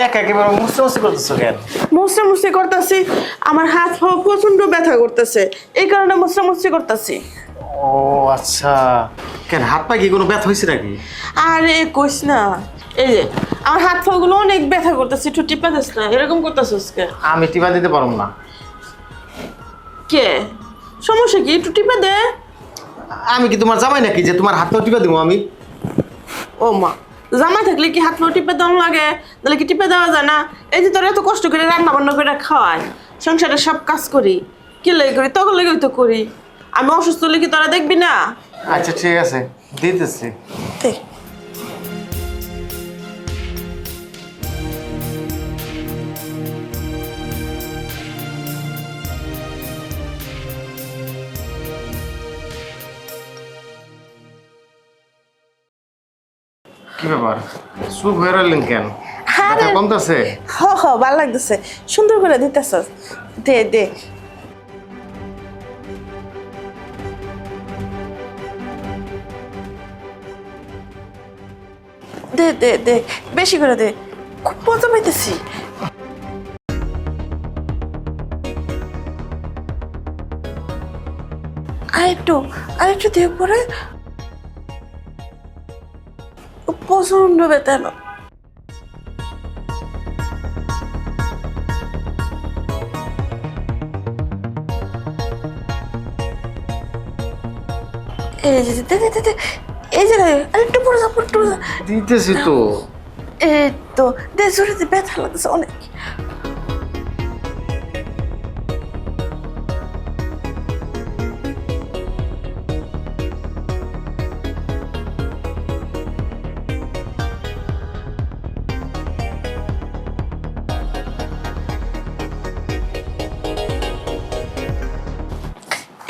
একেবারে মুসতে করতেছো কেন? মুসরামুসি করতেছি, আমার হাত পা প্রচন্ড ব্যথা করতেছে, এই কারণে মুসরামুসি করতেছি। ও আচ্ছা, কেন হাত পা কি কোনো ব্যথা হয়েছে নাকি? আরে কইস না, এই যে আমার হাত পা গুলো অনেক ব্যথা করতেছে, একটু টিপা দিস না, এরকম করতেছিস কে? আমি টিপা দিতে পারব না। কে সমস্যা কি? একটু টিপা দে। আমি কি তোমার জামাই নাকি যে তোমার হাত পা টিপা দেবো আমি? ও মা, জামাই থাকলে কি হাত পা টিপে দেওয়া লাগে? তাহলে কি টিপে দেওয়া যায় না? এই যে তোরা এত কষ্ট করে রান্না বান্না করে খাওয়াই, সংসারে সব কাজ করি, কি লেগে করি, তখন লেগেই তো করি। আমি অসুস্থ হলে কি তোরা দেখবি না? আচ্ছা ঠিক আছে, দিতেছি। দেখ কি ব্যাপার, চুপ হয়ে রইলেন কেন? আরে ব্যথা কমতেছে? ভালো লাগতেছে, সুন্দর করে দিতেছ। দে দে। দে দে দে, বেশি করে দে, খুব মজা পাইতেছি। আরেকটু দেখ পরে, প্রচন্ড ব্যথা না। এই যে দে দে দে, এই যে আরেকটু পরে যা, একটু দিতেছি তো। এই তো দে, জোরে দে, ব্যথা লাগছে অনেক।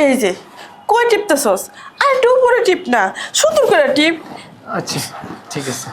এই যে কই টিপতেছস? আর একটু উপরে টিপ না, সুন্দর করে টিপ। আচ্ছা ঠিক আছে।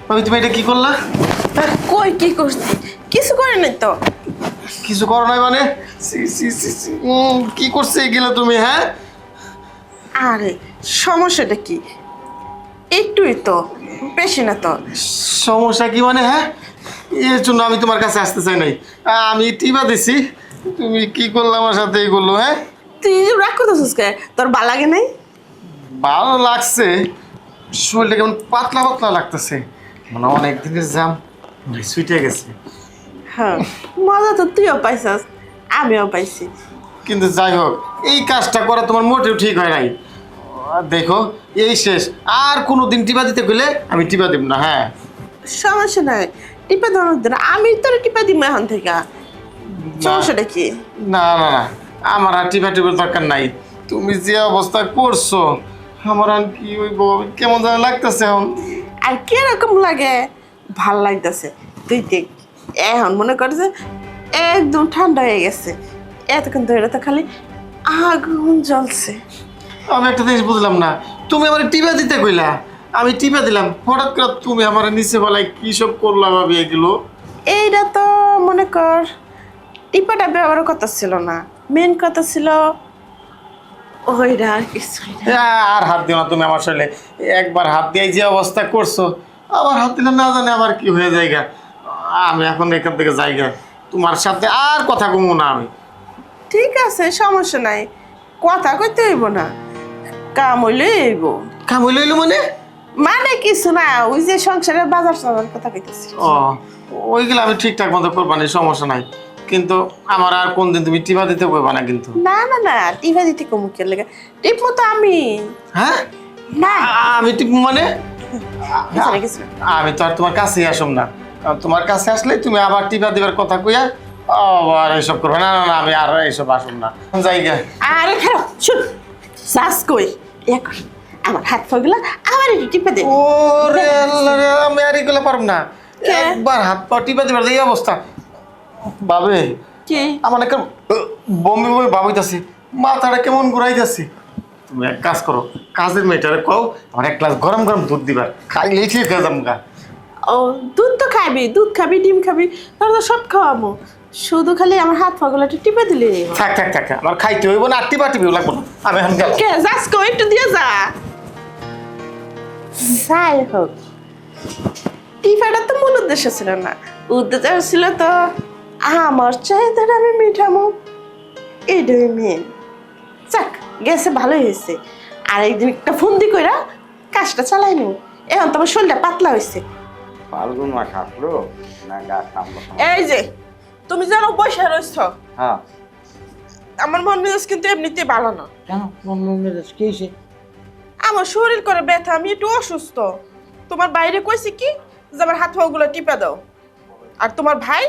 আমি তুমি এটা কি করলা? কই কি করছি? কিছু করে নাই তো। কিছু করো নাই মানে? সি, সি, সি, সি, কি করছে এগুলো তুমি? হ্যাঁ, আরে সমস্যাটা কি? একটুই তো, বেশি না তো। সমস্যা কি মানে? হ্যাঁ, এর জন্য আমি তোমার কাছে আসতে চাই নাই। আমি টিপা দিছি, তুমি কি করলে আমার সাথে এইগুলো? হ্যাঁ, তুই রাগ করতেছিস কে? তোর ভাল লাগে নাই? ভালো লাগছে, শরীরটা কেমন পাতলা পাতলা লাগতেছে, মানে অনেক দিনের জাম সুইটে গেছে। হ্যাঁ, মজা তো তুইও পাইছস, আমিও পাইছি। কিন্তু যাই হোক, এই কাজটা করা তোমার মোটেও ঠিক হয় নাই। দেখো, এই শেষ, আর কোনো দিন টিপা দিতে গেলে আমি টিপা দিব না। হ্যাঁ, সমস্যা নাই, টিপা দেওয়ার দিন আমি তোর টিপা দিব এখন থেকে। সমস্যাটা কি? না না না, আমার আর টিপা টিপার দরকার নাই। তুমি যে অবস্থা করছো, আমার আর কি হইব, কেমন যেন লাগতেছে এখন। আর কিরকম লাগে? ভাল লাগতেছে। তুই দেখ, এখন মনে কর যে একদম ঠান্ডা হয়ে গেছে, এতক্ষণ ধরে তো খালি আগুন জ্বলছে। আমি একটা জিনিস বুঝলাম না, তুমি আমার টিপা দিতে কইলা, আমি টিপা দিলাম, হঠাৎ করে তুমি আমার নিচে বলাই কি সব করলাম ভাবি এগুলো? এইটা তো মনে কর টিপাটা ব্যবহার কথা ছিল না, মেন কথা ছিল ওইটা, আর কিছু না। আর হাত দিও না তুমি আমার শরীরে। একবার হাত দিয়ে যে অবস্থা করছো, আবার হাত দিলে না জানে আবার কি হয়ে যায়। আমি এখন এখান থেকে যাইগা, তোমার সাথে আর কথা কমু না আমি। ঠিক আছে, সমস্যা নাই, কথা কইতে হইব না, কাম হইলে হইব। কাম হইল মানে? মানে কিছু না, ওই যে সংসারের বাজার সাজার কথা কইতেছি। ও, ওইগুলো আমি ঠিকঠাক মতো করবানি, সমস্যা নাই। কিন্তু আমার আর কোনদিন তুমি টিপা দিতে কইবা না কিন্তু। না না না, টিপা দিতে কমু কে লেগে? টিপ মতো আমি। হ্যাঁ, না আমি টিপ মানে? কিছু না, কিছু না। আমি তো আর তোমার কাছেই আসুম না, তোমার কাছে আসলে তুমি আবার টিপা দিবার কথা কইয়া আবার এইসব করবে। না না না, আমি আর এইসব আসুম না, জায়গা। আরে খারাপ, শুন, শ্বাস কই এখন আমার হাত পাগুলা আমার একটু টিপে দে। ওরে আল্লাহ রে, আমি আর এগুলো পারব না। কে? একবার হাত পা টিপা দিবার এই অবস্থা বাবে, কি? আমার একটা বমি বমি ভাব হইতাছে, মাথাটা কেমন ঘুরাইতেছে। তুমি এক কাজ করো, কাজের মেয়েটারে কও আমার এক গ্লাস গরম গরম দুধ দিবা, খাইলেই ঠিক হয়ে যাবো গা। ও দুধ তো খাবি, দুধ খাবি, ডিম খাবি, তাহলে তো সব খাওয়াবো। শুধু খালি আমার হাত পাগুলো একটু টিপে দিলে থাক থাক থাক, আমার খাইতে হইব না, টিপা টিপিও লাগবো না, আমি এখন গেলাম। কে যাস কো একটু দিয়ে যা। যাই হোক, টিফাটা তো মূল উদ্দেশ্য ছিল না, উদ্দেশ্য ছিল তো আমার চাহিদাটা আমি মিঠামো, এটাই মেন। যাক গেছে, ভালোই হয়েছে। আর একদিন একটা ফন্দি কইরা কাজটা চালাই নি, এখন তোমার শরীরটা পাতলা হয়েছে। ফাল্গুন মাস আসলো না, গাছ থামলো? এই যে তুমি জানো বসে রয়েছ, হ্যাঁ, আমার মন মেজাজ কিন্তু এমনিতে ভালো না। কেন মন মেজাজ কি হয়েছে? আমার শরীর করে ব্যথা, আমি একটু অসুস্থ। তোমার বাইরে কইছি কি যে আমার হাত পাগুলো টিপে দাও, আর তোমার ভাই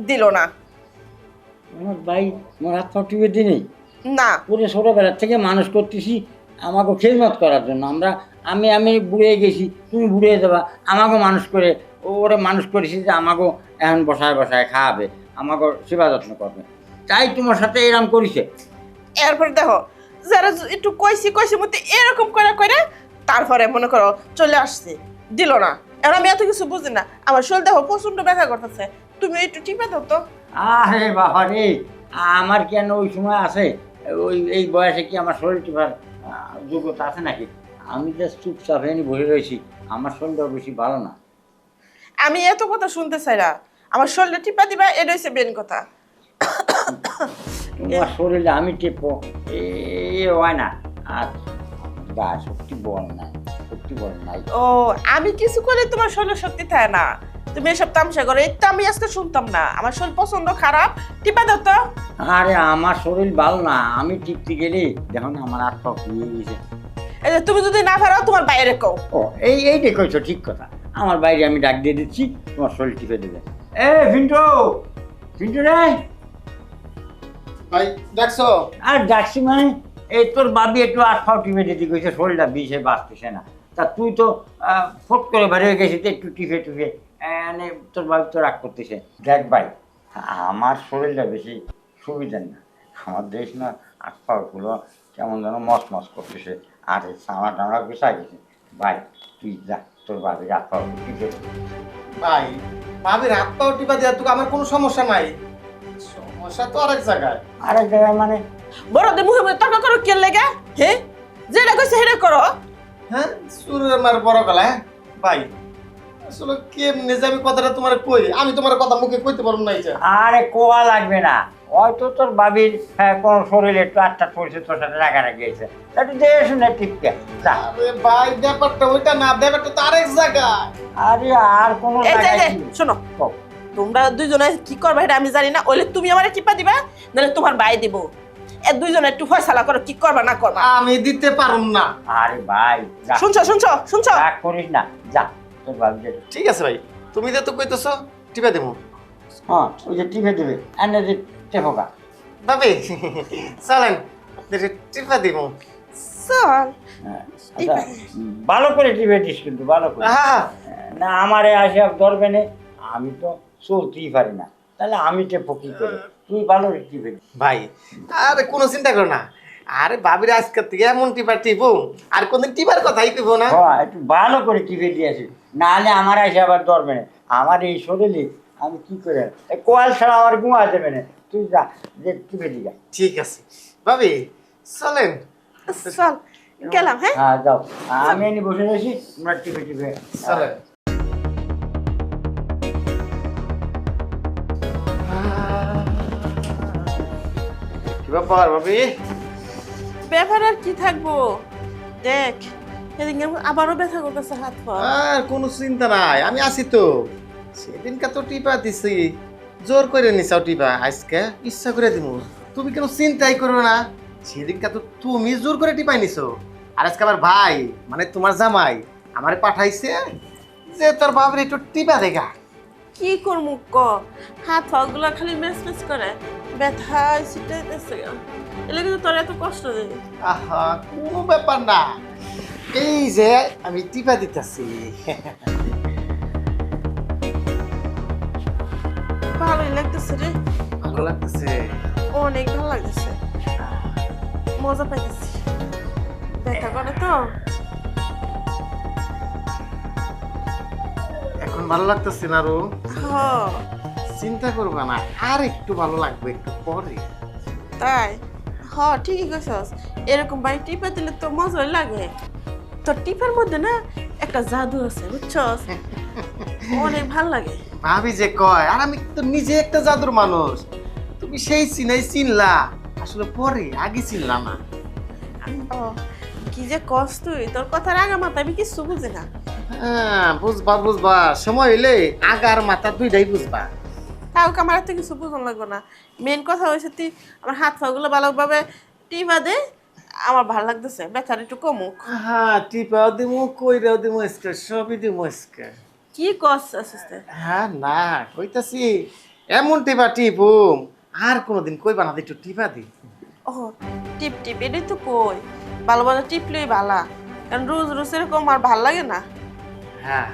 দিল না। আমার ভাই আমার হাত পা টিপে দিনি? না পুরো ছোটবেলার থেকে মানুষ করতেছি আমাকে খেদমত করার জন্য। আমি বুড়ে গেছি, তুমি বুড়ে যাবা, আমাকেও মানুষ করে ওরে মানুষ করেছি যে আমাকেও এখন বসায় বসায় খাওয়াবে, আমাকেও সেবা যত্ন করবে, তাই তোমার সাথে এরকম করেছে। এরপরে দেখো যারা একটু কইছি মধ্যে এরকম করে করে তারপরে মনে করো চলে আসছে, দিল না। আর আমি এত কিছু বুঝি না, আমার শরীর দেখো প্রচন্ড ব্যথা করতেছে, তুমি একটু টিপে দাও তো। আরে বাবা রে, আমার কেন ওই সময় আছে? এই বয়সে কি আমার শরীর টিপার যোগ্যতা আছে নাকি? আমি জাস্ট চুপচাপ এনে বসে রয়েছি, আমার শরীরটা বেশি ভালো না। আমি এত কথা শুনতে চাই না, আমার শরীরটা টিপা দিবা, এটা হচ্ছে মেন কথা। তোমার শরীরে আমি টেপো এ হয় না। আর গা শক্তি বল নাই, শক্তি বল নাই। ও আমি কিছু করলে তোমার শরীর সত্যি থাকে না, তুমি এসব তামসা করো, এটা আমি আজকে শুনতাম না। আমার শরীর পছন্দ খারাপ, টিপা দাও তো। আরে আমার শরীর ভালো না, আমি টিপতে গেলে দেখো না আমার হাত পা ফুলিয়ে গেছে। এই যে তুমি যদি না পারো তোমার বাইরে কও। ও এইটা কইছো, ঠিক কথা। আমার বাইরে আমি ডাক দিয়ে দিচ্ছি, তোমার শরীর টিপে দেবে। এ ভিন্টু, ভিন্টু রে। ভাই দেখছো? আর ডাকছি মানে এই তোর বাবি একটু হাত পাও টিপে দিতে কইছে, শরীরটা বিষে বাঁচতেছে না। তা তুই তো ফট করে বাইরে হয়ে গেছিস, একটু টিপে টুপে তোর বাবি তো রাগ করতেছে। দেখ ভাই, আমার শরীরটা বেশি সুবিধার না, আমার দেশ না হাত পাগুলো কেমন যেন মস মস করতেছে, আর চামড়া টামড়া গুছাই গেছে। ভাই তুই যা, তোর বাবির হাত পাও টিপে দে। ভাই ভাবির হাত পাও টিপা দেওয়া তো আমার কোনো সমস্যা নাই, সমস্যা তো আরেক জায়গায়। আরেক জায়গায় মানে? বড়দের মুখে মুখে তর্ক করো কে লেগে? হে যেটা কইছে সেটা করো। হ্যাঁ সুরের মার বড় গলা। হ্যাঁ ভাই আসলে কেমনে যে আমি কথাটা তোমার কই, আমি তোমার কথা মুখে কইতে পারবো না। এটা আরে কোয়া লাগবে না, হয়তো তোর বাবির কোন শরীরে একটু আটটা পড়ছে, তোর সাথে রাগারাগি হয়েছে, একটু দেখে শুনে টিপকে যা। আরে ভাই ব্যাপারটা ওইটা না, ব্যাপারটা তো আরেক জায়গায়। আরে আর কোন এই যে জায়গায় শোনো, তোমরা দুইজনে কি করবে এটা আমি জানি না, ওইলে তুমি আমারে টিপা দিবা, নাহলে তোমার ভাই দিব। এ দুইজনে একটু ফয়সালা করো কি করবা না করবা। আমি দিতে পারুম না। আরে ভাই যা, শুনছো রাগ করিস না, যা তোর বাবি যেটা। ঠিক আছে ভাই, তুমি যে তো কইতেছো টিপা দেবো। হ্যাঁ ওই যে টিপে দেবে, এনে যে টেপোকা। ভাবি চলেন টিপা দিব। চল। হ্যাঁ আচ্ছা, ভালো করে টিপে দিস কিন্তু, ভালো করে। হ্যাঁ না আমারে আসে ধরবে না, আমি তো চলতেই পারি না, তাহলে আমি টেপো কি করে? তুই ভালো টিপে দিস। ভাই আরে কোনো চিন্তা করো না, আরে ভাবির আজকের থেকে এমন টিপা টিপো আর কোনদিন টিপার কথাই কইব না। হ্যাঁ একটু ভালো করে টিপে দিয়েছি, নাহলে আমার আসে আবার ধরবে না। আমার এই শরীরে আমি কি করে, কোয়াল ছাড়া আমার ঘুমা যাবে না। তুই যা, যে টিপে দিয়া। ঠিক আছে ভাবি চলেন। চল গেলাম। হ্যাঁ হ্যাঁ যাও, আমি এনে বসে রয়েছি, তোমরা টিপে টিপে চলেন। কি ব্যাপার ভাবি? ব্যাপার আর কি থাকবো, দেখ সেদিন আবারও ব্যথা করতেছে হাত পা। আর কোনো চিন্তা নাই, আমি আছি তো। সেদিনকে তো টিপা দিছি, জোর করে নিছাও টিপা, আজকে ইচ্ছা করে দিমু। তুমি কেন চিন্তাই করো না, সেদিনকে তো তুমি জোর করে টিপাই নিছো। আর আজকে আমার ভাই মানে তোমার জামাই আমারে পাঠাইছে যে তোর বাবার একটু টিপা দেখা। কি করবো ক, হাত পা গুলা খালি মেস মেস করে ব্যথা ছিটাইতেছে, এলে কিন্তু তোর এত কষ্ট দেয়। আহা কোনো ব্যাপার না, এই যে আমি টিপা দিতেছি। ভালোই লাগতেছে রে, ভালো লাগতেছে, অনেক ভালো লাগতেছে, মজা পাইতেছি। দেখা করে তো এখন ভালো লাগতেছে না আরো? হ চিন্তা করবা না, আর একটু ভালো লাগবে একটু পরে। তাই হ ঠিকই কইছস, এরকম বাড়ি টিপা দিলে তো মজাই লাগে। তোর টিপার মধ্যে না একটা জাদু আছে বুঝছস, অনেক ভাল লাগে। ভাবি যে কয়, আর আমি তো নিজে একটা জাদুর মানুষ। তুমি সেই চিনাই চিনলা, আসলে পরে আগে চিনলাম না। ও, কি যে কস তুই, তোর কথার আগা মাথা আমি কিছু বুঝি না। হ্যাঁ বুঝবা বুঝবা, সময় হইলে আগার মাথা দুইটাই বুঝবা। তাও আমার এত কিছু বুঝন লাগবে না, মেন কথা হয়েছে তুই আমার হাত পাগুলো ভালোভাবে টিপা দে, আমার ভাল লাগতেছে, ব্যথার একটু কমুক। হ্যাঁ টিপাও দিমু, কইরাও দিমু, আজকে সবই দিমু আজকে। কি কস আসতে? হ্যাঁ না কইতাছি, এমন টিপা টিপুম আর কোনোদিন কইবা না একটু টিপা দি। ও টিপ টিপ এটাই তো কই, ভালো ভালো টিপলেই ভালা, কারণ রোজ রোজ এরকম আর ভাল লাগে না। হ্যাঁ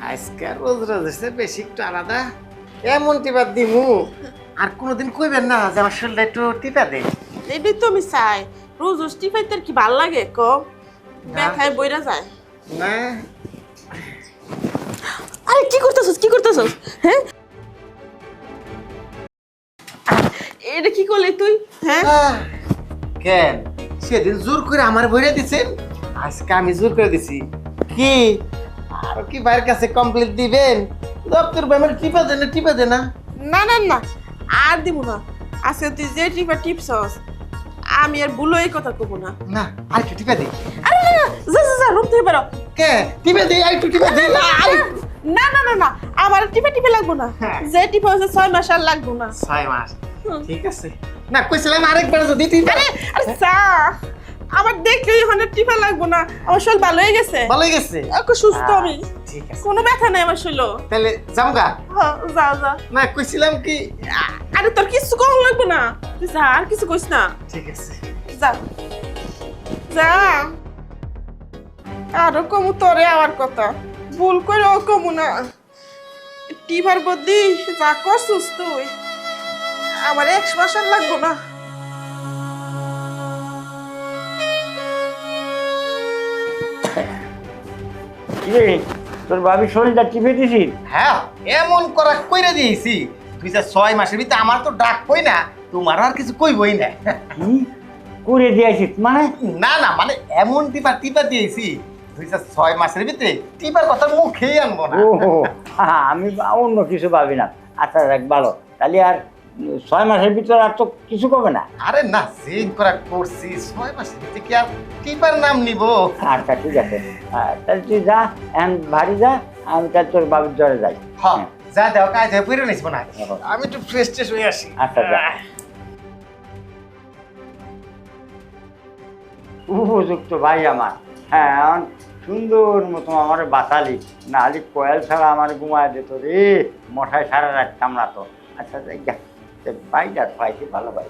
আজকে রোজ রোজ এসে বেশি একটু আলাদা, এমন টিপা দিমু আর কোনোদিন কইবেন না যে আমার শরীরটা একটু টিপা দে। এটাই তো আমি চাই, রোজ রোজ টিপাইতে আর কি ভাল লাগে কম, ব্যথায় বইরা যায়। না আরে কি করতেছস, কি করতেছস? হ্যাঁ এটা কি করলি তুই? হ্যাঁ কেন সেদিন জোর করে আমার ভরে দিছেন, আজকে আমি জোর করে দিছি। কি আর কি বাইরের কাছে কমপ্লিট দিবেন? দপ্তর আমার টিপা দে না, টিপা দে না। না না না আর দিব না, আজকে তুই যে টিপা টিপছস আমি আর ভুলো এই কথা কব না। না আর একটু টিপা দে। আরে না না, যা যা যা রুম থেকে বেরো। কে টিপা দে, আর একটু টিপা দে। না না না না আমার টিপে টিপে লাগবো না, হ্যাঁ। যে টিপে হচ্ছে 6 মাস আর লাগবো না। 6 মাস ঠিক আছে না, কইছিলাম আরেকবার যদি টিপা। আরে আরে চা, আমার দেখলে ওখানে টিপে লাগবো না, আমার শরীর ভালো হয়ে গেছে, ভালো হয়ে গেছে। একটু সুস্থ আমি, ঠিক আছে কোনো ব্যথা নাই আমার শরীরে। তাহলে যামগা। হ্যাঁ যা যা। না কইছিলাম কি। আরে তোর কিছু কম লাগবো না, তুই যা, আর কিছু কইস না, ঠিক আছে যা যা। আরো কমু তোরে আমার কথা, ভুল করে ও কমু না, টিপার বদলি যা করছিস তুই, আমার 1 মাস আর লাগবো না। কিরে তোর ভাবি শরীরটা টিপে দিছিস? হ্যাঁ এমন করা কইরা দিয়েছি, তুই যে 6 মাসের ভিতরে আমার তো ডাক কই না, তোমার আর কিছু কইবই না। কি করে দিয়েছিস মানে? না না মানে এমন টিপা টিপা দিয়েছি, তুই যে 6 মাসের ভিতরে টিপার কথা মুখেই আনবো না। ও আমি অন্য কিছু ভাবি না। আচ্ছা দেখ ভালো, তাহলে আর 6 মাসের ভিতরে আর তো কিছু করবে না? আরে না জিন করা করছি, 6 মাসের ভিতরে কি আর টিপার নাম নিব? আচ্ছা ঠিক আছে, তাহলে তুই যা, এখন বাড়ি যা, আমি তাহলে তোর বাবির জ্বরে যাই। হ্যাঁ যা দেও, কাজ হয়ে পড়ে নিস না, আমি একটু ফ্রেশ ট্রেশ হয়ে আসি। আচ্ছা যা। উপযুক্ত ভাই আমার, হ্যাঁ এখন সুন্দর মতো আমার বাঁচালি, না হলে কোয়েল ছাড়া আমার ঘুমায় যেত রে, মশায় সারা রাত কামড়াতো। আচ্ছা যাই যা, ভাইটা পাইছি ভালো ভাই।